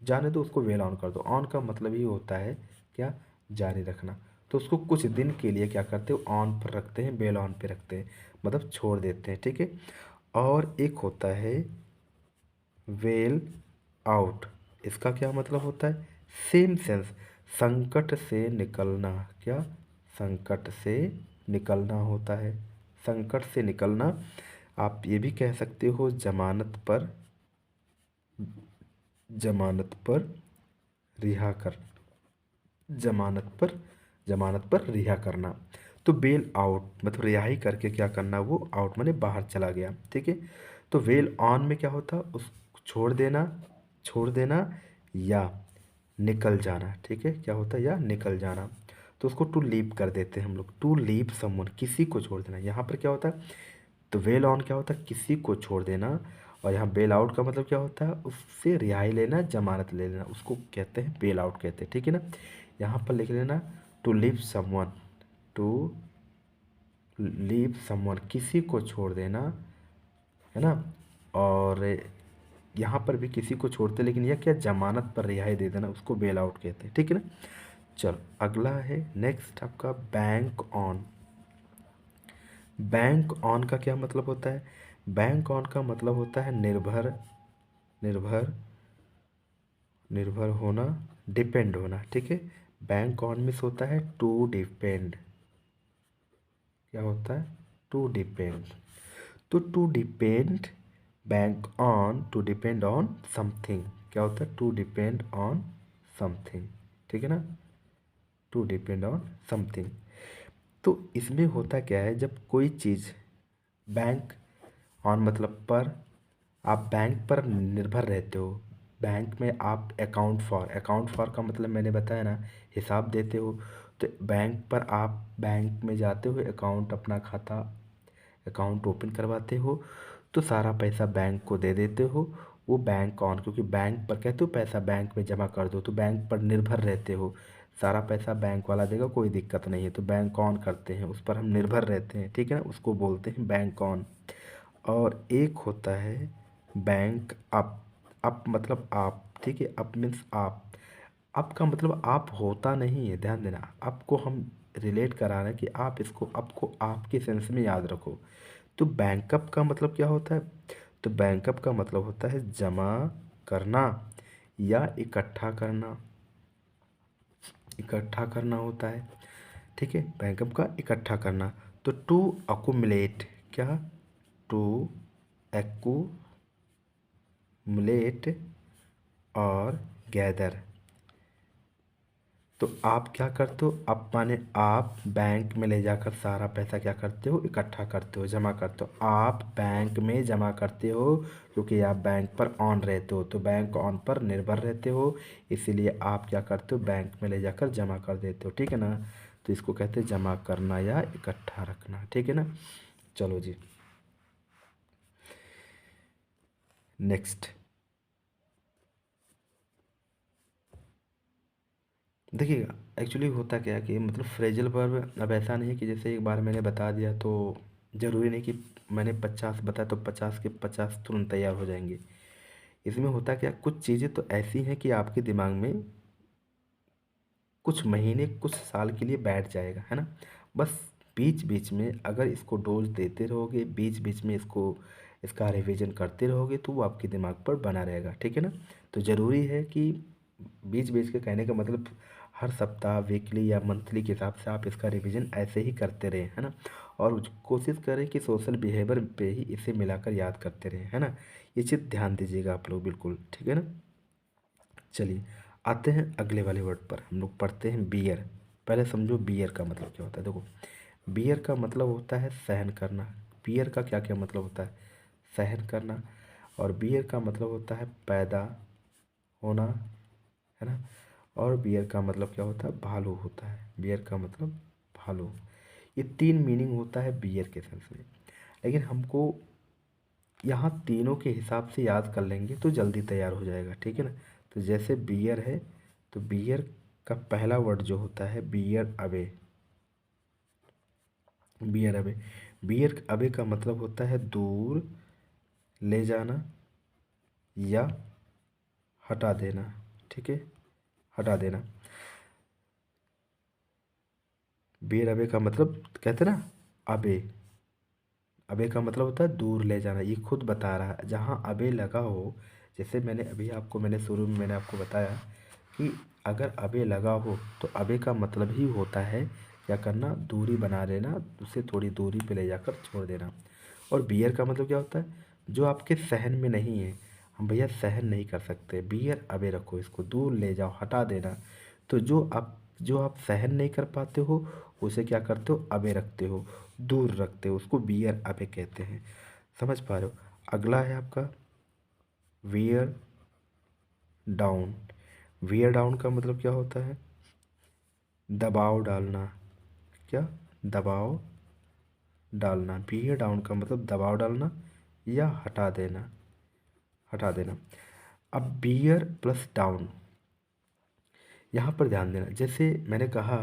जाने दो, उसको वेल ऑन कर दो। ऑन का मतलब ही होता है क्या? जारी रखना। तो उसको कुछ दिन के लिए क्या करते हो? ऑन पर रखते हैं, बेल ऑन पे रखते हैं, मतलब छोड़ देते हैं। ठीक है। और एक होता है वेल आउट। इसका क्या मतलब होता है? सेम सेंस, संकट से निकलना। क्या? संकट से निकलना होता है। संकट से निकलना। आप ये भी कह सकते हो जमानत पर, जमानत पर रिहा कर, जमानत पर, जमानत पर रिहा करना। तो बेल आउट मतलब रिहाई करके क्या करना? वो आउट माने बाहर चला गया। ठीक है। तो वेल ऑन में क्या होता? उस छोड़ देना, छोड़ देना या निकल जाना। ठीक है। क्या होता है? या निकल जाना। तो उसको टू लीव कर देते हैं हम लोग, टू लीव समवन, किसी को छोड़ देना। यहाँ पर क्या होता है? तो वेल ऑन क्या होता है? किसी को छोड़ देना। और यहाँ बेल आउट का मतलब क्या होता है? उससे रिहाई लेना, जमानत ले लेना, उसको कहते हैं बेल आउट कहते हैं। ठीक है ना? यहाँ पर लिख लेना to leave someone, to leave someone, किसी को छोड़ देना, है ना? और यहाँ पर भी किसी को छोड़ते, लेकिन यह क्या? जमानत पर रिहाई दे देना, उसको बेल आउट कहते हैं। ठीक है ना? चलो अगला है नेक्स्ट आपका बैंक ऑन। बैंक ऑन का क्या मतलब होता है? बैंक ऑन का मतलब होता है निर्भर, निर्भर, निर्भर होना, डिपेंड होना। ठीक है। बैंक ऑन में होता है टू डिपेंड। क्या होता है? To depend. तो to depend, bank on, to depend on something. क्या होता है? To depend on something. ठीक है ना? To depend on something. तो इसमें होता क्या है? जब कोई चीज़, बैंक ऑन मतलब पर, आप बैंक पर निर्भर रहते हो। बैंक में आप अकाउंट फॉर, अकाउंट फॉर का मतलब मैंने बताया ना, हिसाब देते हो। तो बैंक पर आप बैंक में जाते हो, अकाउंट, अपना खाता, अकाउंट ओपन करवाते हो, तो सारा पैसा बैंक को दे देते हो। वो बैंक ऑन, क्योंकि बैंक पर कहते हो पैसा बैंक में जमा कर दो, तो बैंक पर निर्भर रहते हो। सारा पैसा बैंक वाला देगा, कोई दिक्कत नहीं है, तो बैंक ऑन करते हैं, उस पर हम निर्भर रहते हैं, ठीक है ना, उसको बोलते हैं बैंक ऑन। और एक होता है बैंक अप। अप मतलब आप, ठीक है, अप मीन्स आप। अप का मतलब आप होता नहीं है, ध्यान देना, आपको हम रिलेट करा रहे हैं कि आप इसको आपको आपके सेंस में याद रखो। तो बैंकअप का मतलब क्या होता है? तो बैंकअप का मतलब होता है जमा करना या इकट्ठा करना। इकट्ठा करना होता है, ठीक है, बैकअप का इकट्ठा करना। तो टू अकुमुलेट, क्या? टू एकुमुलेट और गैदर। तो आप क्या करते हो? आप माने आप बैंक में ले जाकर सारा पैसा क्या करते हो? इकट्ठा करते हो, जमा करते हो। आप बैंक में जमा करते हो क्योंकि आप बैंक पर ऑन रहते हो, तो बैंक ऑन पर निर्भर रहते हो, इसीलिए आप क्या करते हो? बैंक में ले जाकर जमा कर देते हो, ठीक है ना। तो इसको कहते हैं जमा करना या इकट्ठा रखना, ठीक है ना। चलो जी, नेक्स्ट देखिएगा। एक्चुअली होता क्या है कि मतलब फ्रेजल वर्ब अब ऐसा नहीं है कि जैसे एक बार मैंने बता दिया तो ज़रूरी नहीं कि मैंने 50 बताया तो 50 के 50 तुरंत तैयार हो जाएंगे। इसमें होता क्या, कुछ चीज़ें तो ऐसी हैं कि आपके दिमाग में कुछ महीने कुछ साल के लिए बैठ जाएगा, है ना। बस बीच बीच में अगर इसको डोज देते रहोगे, बीच बीच में इसको इसका रिवीजन करते रहोगे तो वो आपके दिमाग पर बना रहेगा, ठीक है ना। तो ज़रूरी है कि बीच बीच के कहने का मतलब हर सप्ताह, वीकली या मंथली के हिसाब से आप इसका रिवीजन ऐसे ही करते रहें, है ना। और कोशिश करें कि सोशल बिहेवियर पे ही इसे मिलाकर याद करते रहें, है ना। ये चीज़ ध्यान दीजिएगा आप लोग, बिल्कुल ठीक है ना। चलिए आते हैं अगले वाले वर्ड पर, हम लोग पढ़ते हैं बियर। पहले समझो बियर का मतलब क्या होता है। देखो, बियर का मतलब होता है सहन करना। बियर का क्या क्या मतलब होता है? सहन करना। और बियर का मतलब होता है पैदा होना, है ना। और बियर का मतलब क्या होता है? भालू होता है। बियर का मतलब भालू। ये तीन मीनिंग होता है बियर के सेंस में, लेकिन हमको यहाँ तीनों के हिसाब से याद कर लेंगे तो जल्दी तैयार हो जाएगा, ठीक है ना। तो जैसे बियर है, तो बियर का पहला वर्ड जो होता है bear away. Bear away, bear away का मतलब होता है दूर ले जाना या हटा देना, ठीक है, हटा देना। बियर अवे का मतलब कहते हैं ना, अबे। अबे का मतलब होता है दूर ले जाना, ये खुद बता रहा है। जहाँ अबे लगा हो, जैसे मैंने अभी आपको मैंने शुरू में मैंने आपको बताया कि अगर अबे लगा हो तो अबे का मतलब ही होता है क्या करना? दूरी बना लेना, उसे थोड़ी दूरी पे ले जाकर छोड़ देना। और बियर का मतलब क्या होता है? जो आपके सहन में नहीं है, हम भैया सहन नहीं कर सकते, बियर अबे रखो, इसको दूर ले जाओ, हटा देना। तो जो आप सहन नहीं कर पाते हो उसे क्या करते हो? अबे रखते हो, दूर रखते हो, उसको बियर अबे कहते हैं। समझ पा रहे हो? अगला है आपका वियर डाउन। वियर डाउन का मतलब क्या होता है? दबाव डालना। क्या? दबाव डालना। वियर डाउन का मतलब दबाव डालना या हटा देना, हटा देना। अब बियर प्लस डाउन, यहाँ पर ध्यान देना। जैसे मैंने कहा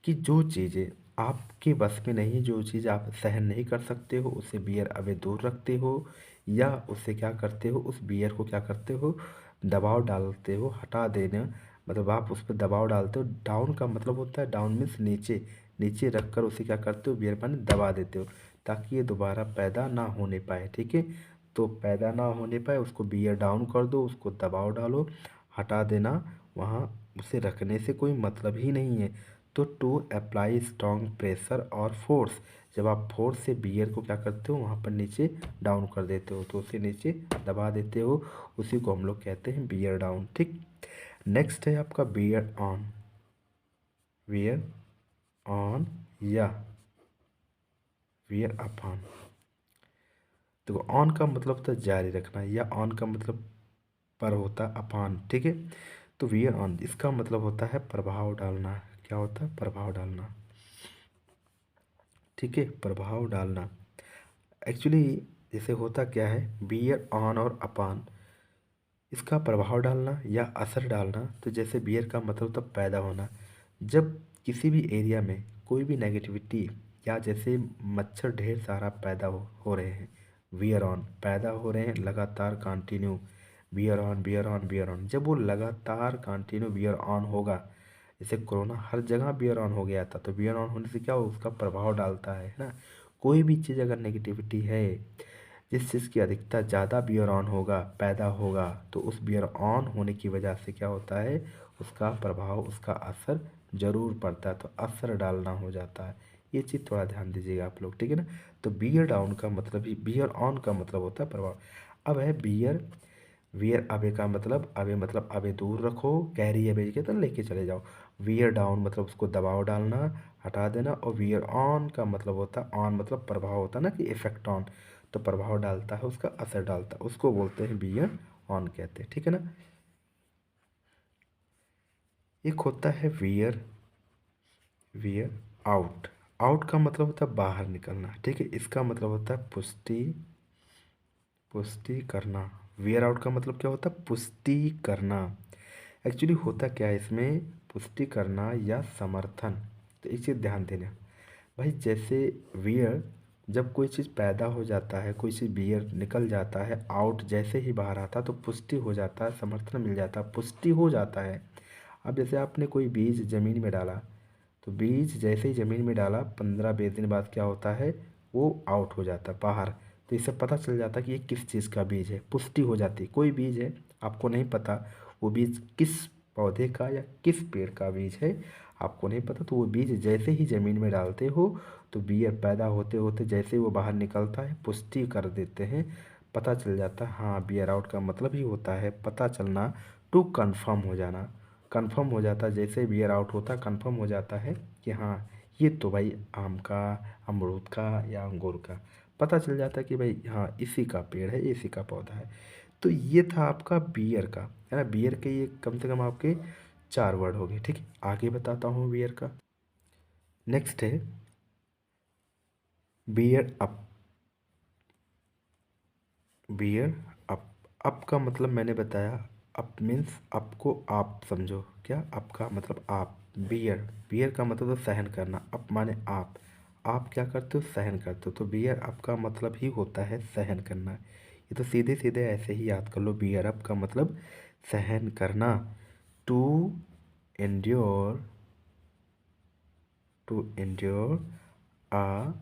कि जो चीज़ें आपके बस में नहीं, जो चीज़ आप सहन नहीं कर सकते हो, उसे बियर अवे दूर रखते हो, या उससे क्या करते हो? उस बियर को क्या करते हो? दबाव डालते हो, हटा देना। मतलब आप उस पर दबाव डालते हो। डाउन का मतलब होता है, डाउन मीन्स नीचे, नीचे रख कर उसे क्या करते हो? बियर पानी दबा देते हो ताकि ये दोबारा पैदा ना होने पाए, ठीक है। तो पैदा ना होने पाए उसको बियर डाउन कर दो, उसको दबाव डालो, हटा देना। वहाँ उसे रखने से कोई मतलब ही नहीं है। तो टू अप्लाई स्ट्रॉन्ग प्रेशर और फोर्स, जब आप फोर्स से बियर को क्या करते हो? वहाँ पर नीचे डाउन कर देते हो, तो उसे नीचे दबा देते हो, उसी को हम लोग कहते हैं बियर डाउन, ठीक। नेक्स्ट है आपका बियर ऑन। बियर ऑन या बियर अपॉन। तो ऑन का मतलब होता है जारी रखना, या ऑन का मतलब पर होता है अपॉन, ठीक है। तो वियर ऑन इसका मतलब होता है प्रभाव डालना। क्या होता है? प्रभाव डालना, ठीक है, प्रभाव डालना। एक्चुअली जैसे होता क्या है, बियर ऑन और अपॉन, इसका प्रभाव डालना या असर डालना। तो जैसे बियर का मतलब होता है पैदा होना, जब किसी भी एरिया में कोई भी नेगेटिविटी या जैसे मच्छर ढेर सारा पैदा हो रहे हैं, वियर ऑन पैदा हो रहे हैं लगातार continue, wear on wear on wear on, जब वो लगातार कंटिन्यू वियर ऑन होगा, जैसे कोरोना हर जगह बियर ऑन हो गया था, तो बियर ऑन होने से क्या हो, उसका प्रभाव डालता है ना। कोई भी चीज़ अगर नेगेटिविटी है, जिस चीज़ की अधिकता ज़्यादा बियर ऑन होगा पैदा होगा, तो उस बियर ऑन होने की वजह से क्या होता है, उसका प्रभाव उसका असर जरूर पड़ता है, तो असर डालना हो जाता है। ये चीज़ थोड़ा ध्यान दीजिएगा आप लोग, ठीक है ना। तो बियर डाउन का मतलब ही, बियर ऑन का मतलब होता है प्रभाव। अब है बियर, वियर अबे का मतलब, अबे मतलब अबे दूर रखो, कैरी अबे के तो लेके चले जाओ। वियर डाउन मतलब उसको दबाव डालना, हटा देना। और वियर ऑन का मतलब होता है, ऑन मतलब प्रभाव होता है ना, कि इफेक्ट ऑन, तो प्रभाव डालता है, उसका असर डालता है, उसको बोलते हैं वियर ऑन कहते हैं, ठीक है ना। एक होता है वियर, वियर आउट। आउट का मतलब होता है बाहर निकलना, ठीक है। इसका मतलब होता है पुष्टि, पुष्टि करना। वियर आउट का मतलब क्या होता है, पुष्टि करना। एक्चुअली होता क्या है इसमें, पुष्टि करना या समर्थन। तो एक चीज़ ध्यान देना भाई, जैसे वियर, जब कोई चीज़ पैदा हो जाता है, कोई चीज़ वियर निकल जाता है, आउट जैसे ही बाहर आता है तो पुष्टि हो जाता है, समर्थन मिल जाता है, पुष्टि हो जाता है। अब जैसे आपने कोई बीज ज़मीन में डाला, तो बीज जैसे ही ज़मीन में डाला 15-20 दिन बाद क्या होता है, वो आउट हो जाता है बाहर। तो इससे पता चल जाता है कि ये किस चीज़ का बीज है, पुष्टि हो जाती है। कोई बीज है, आपको नहीं पता वो बीज किस पौधे का या किस पेड़ का बीज है, आपको नहीं पता, तो वो बीज जैसे ही ज़मीन में डालते हो, तो बीज पैदा होते होते जैसे ही वो बाहर निकलता है, पुष्टि कर देते हैं, पता चल जाता है। हाँ, बियर आउट का मतलब ही होता है पता चलना, टू कन्फर्म हो जाना। कंफर्म हो जाता है, जैसे बियर आउट होता है कंफर्म हो जाता है कि हाँ, ये तो भाई आम का, अमरूद का या अंगूर का, पता चल जाता है कि भाई हाँ इसी का पेड़ है, इसी का पौधा है। तो ये था आपका बियर का, है ना। बियर के ये कम से कम आपके 4 वर्ड हो गए, ठीक है। आगे बताता हूँ बियर का। नेक्स्ट है beer up. Beer up, up का मतलब मैंने बताया, अप मीन्स आपको आप समझो, क्या अप का मतलब आप। बियर, बियर का मतलब तो सहन करना, अप माने आप क्या करते हो, सहन करते हो, तो बियर अप का मतलब ही होता है सहन करना। ये तो सीधे सीधे ऐसे ही याद कर लो, बियर अप का मतलब सहन करना। To endure, to endure a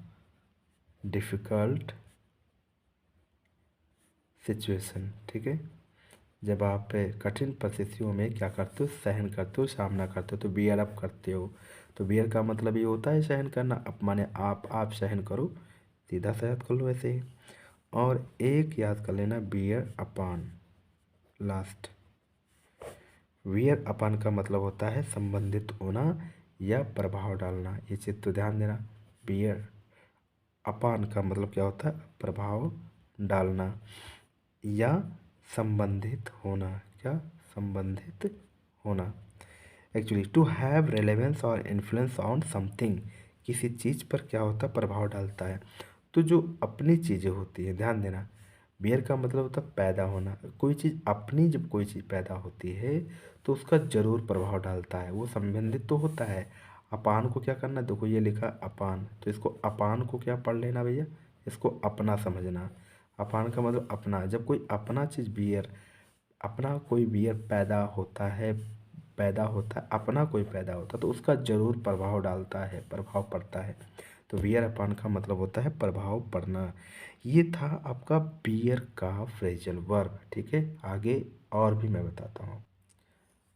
difficult situation, ठीक है। जब आप कठिन परिस्थितियों में क्या करते हो, सहन करते हो, सामना करते हो, तो बियर अप करते हो। तो बियर का मतलब ये होता है सहन करना, अप माने आप सहन करो, सीधा सा याद कर लो ऐसे ही। और एक याद कर लेना, बियर अपान लास्ट। बियर अपान का मतलब होता है संबंधित होना या प्रभाव डालना, ये चीज़ तो ध्यान देना। बियर अपान का मतलब क्या होता है, प्रभाव डालना या संबंधित होना, क्या संबंधित होना। एक्चुअली टू हैव रेलेवेंस और इन्फ्लुएंस ऑन समथिंग, किसी चीज़ पर क्या होता है, प्रभाव डालता है। तो जो अपनी चीज़ें होती हैं, ध्यान देना, बियर का मतलब होता है पैदा होना। कोई चीज़ अपनी, जब कोई चीज़ पैदा होती है तो उसका जरूर प्रभाव डालता है, वो संबंधित तो होता है। अपान को क्या करना, देखो ये लिखा अपान, तो इसको अपान को क्या पढ़ लेना भैया, इसको अपना समझना। अपान का मतलब अपना, जब कोई अपना चीज़ बियर, अपना कोई बियर पैदा होता है, पैदा होता है, अपना कोई पैदा होता है, तो उसका जरूर प्रभाव डालता है, प्रभाव पड़ता है। तो बियर अपान का मतलब होता है प्रभाव पड़ना। ये था आपका बियर का फ्रेजल वर्ब, ठीक है। आगे और भी मैं बताता हूँ।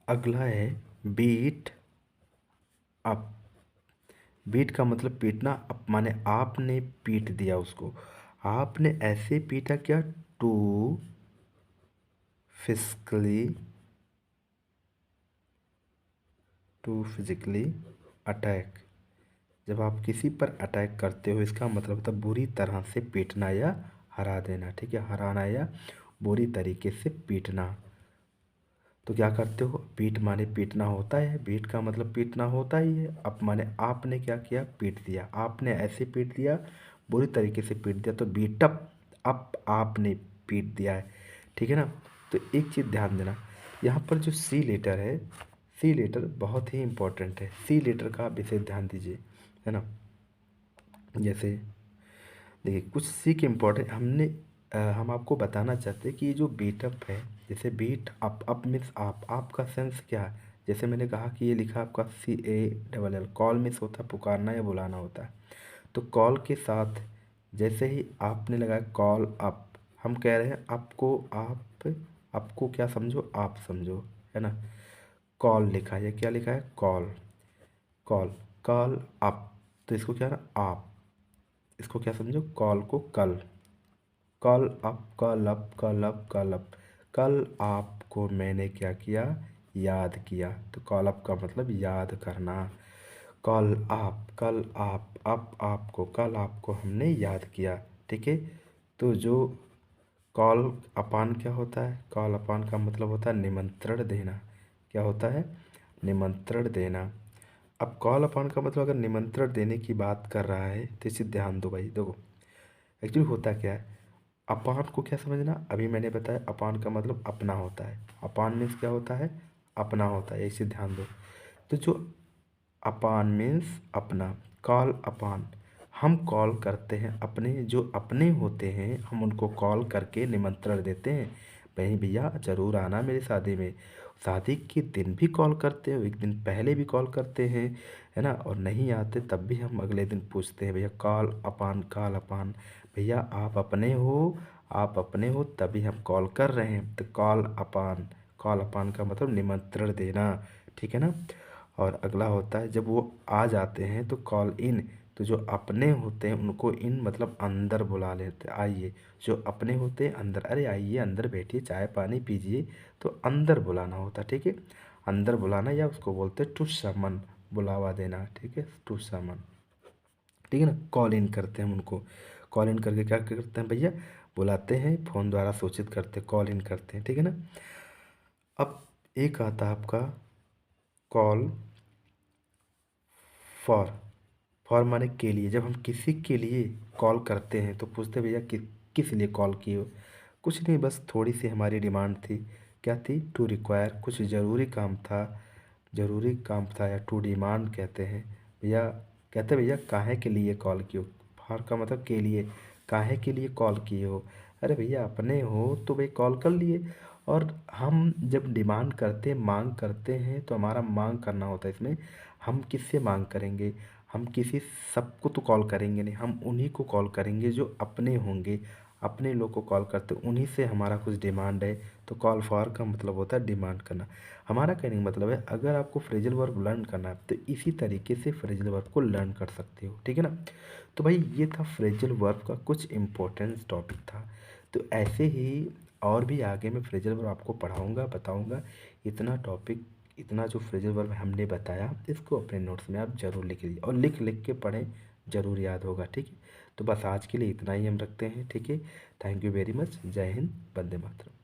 अगला है बीट अप। बीट का मतलब पीटना, अप माने आपने पीट दिया उसको, आपने ऐसे पीटा क्या, to physically, to physically attack. जब आप किसी पर अटैक करते हो, इसका मतलब होता है बुरी तरह से पीटना या हरा देना, ठीक है, हराना या बुरी तरीके से पीटना। तो क्या करते हो, पीट माने पीटना होता है, बीट का मतलब पीटना होता ही है। अप माने आपने क्या किया, पीट दिया, आपने ऐसे पीट दिया, बुरी तरीके से पीट दिया, तो बीटअप, अप आपने पीट दिया है, ठीक है ना। तो एक चीज़ ध्यान देना, यहाँ पर जो सी लेटर है, सी लेटर बहुत ही इम्पोर्टेंट है, सी लेटर का आप विशेष ध्यान दीजिए, है ना। जैसे देखिए कुछ सी के इम्पोर्टेंट हम आपको बताना चाहते हैं कि ये जो बीट अप है, जैसे बीट अप मीन्स आपका सेंस क्या है। जैसे मैंने कहा कि ये लिखा आपका CALL, कॉल मीन्स होता है पुकारना या बुलाना होता है। तो कॉल के साथ जैसे ही आपने लगाया कॉल अप, हम कह रहे हैं आपको, आपको क्या समझो, आप समझो, है ना। कॉल लिखा है, क्या लिखा है, कॉल, कॉल, कॉल अप, तो इसको क्या ना आप, इसको क्या समझो, कॉल को कल, कल अप, कल अप, कल अप, कल अप, कल आपको मैंने क्या किया, याद किया। तो कॉल अप का मतलब याद करना। कल आप, कल आप, अप आपको, कल आपको हमने याद किया, ठीक है। तो जो कॉल अपान क्या होता है, कॉल अपान का मतलब होता है निमंत्रण देना। क्या होता है, निमंत्रण देना। अब कॉल अपान का मतलब अगर निमंत्रण देने की बात कर रहा है तो इसे ध्यान दो भाई, देखो एक्चुअली होता क्या है। अपान को क्या समझना, अभी मैंने बताया अपान का मतलब अपना होता है, अपान मीन्स क्या होता है, अपना होता है, इसे ध्यान दो। तो जो अपान मीन्स अपना, कॉल अपान, हम कॉल करते हैं अपने जो अपने होते हैं, हम उनको कॉल करके निमंत्रण देते हैं, भाई भैया ज़रूर आना मेरी शादी में। शादी के दिन भी कॉल करते हैं, एक दिन पहले भी कॉल करते हैं, है ना। और नहीं आते तब भी हम अगले दिन पूछते हैं, भैया कॉल अपान, कॉल अपान, भैया आप अपने हो, आप अपने हो तभी हम कॉल कर रहे हैं। तो कॉल अपान, कॉल अपान का मतलब निमंत्रण देना, ठीक है ना। और अगला होता है जब वो आ जाते हैं तो कॉल इन, तो जो अपने होते हैं उनको इन मतलब अंदर बुला लेते हैं, आइए। जो अपने होते हैं अंदर, अरे आइए अंदर बैठिए चाय पानी पीजिए, तो अंदर बुलाना होता है, ठीक है। अंदर बुलाना या उसको बोलते हैं टू समन, बुलावा देना, ठीक है, टू समन, ठीक है ना। कॉल इन करते हैं हम उनको, कॉल इन करके क्या करते हैं भैया, बुलाते हैं, फ़ोन द्वारा सूचित करते हैं, कॉल इन करते हैं, ठीक है ना। अब एक आता है आपका कॉल फॉर, फॉर माने के लिए। जब हम किसी के लिए कॉल करते हैं तो पूछते हैं भैया किस लिए कॉल किए हो। कुछ नहीं, बस थोड़ी सी हमारी डिमांड थी, क्या थी, टू रिक्वायर, कुछ ज़रूरी काम था, ज़रूरी काम था, या टू डिमांड कहते हैं भैया। कहते हैं भैया काहे के लिए कॉल किए हो, फॉर का मतलब के लिए, काहे के लिए कॉल किए हो। अरे भैया अपने हो तो भाई कॉल कर लिए। और हम जब डिमांड करते हैं, मांग करते हैं, तो हमारा मांग करना होता है इसमें। हम किससे मांग करेंगे, हम किसी सबको तो कॉल करेंगे नहीं, हम उन्हीं को कॉल करेंगे जो अपने होंगे, अपने लोग को कॉल करते उन्हीं से हमारा कुछ डिमांड है। तो कॉल फॉर का मतलब होता है डिमांड करना। हमारा कहने का मतलब है अगर आपको फ्रेजल वर्ब लर्न करना है तो इसी तरीके से फ्रेजल वर्ब को लर्न कर सकते हो, ठीक है ना। तो भाई ये था फ्रेजल वर्ब का कुछ इंपॉर्टेंस टॉपिक था। तो ऐसे ही और भी आगे मैं फ्रेजल वर्ब आपको पढ़ाऊँगा, बताऊँगा। इतना टॉपिक, इतना जो फ्रेजल वर्ब हमने बताया इसको अपने नोट्स में आप ज़रूर लिख लीजिए, और लिख लिख के पढ़ें, ज़रूर याद होगा, ठीक है। तो बस आज के लिए इतना ही हम रखते हैं, ठीक है। थैंक यू वेरी मच, जय हिंद, वंदे मातरम।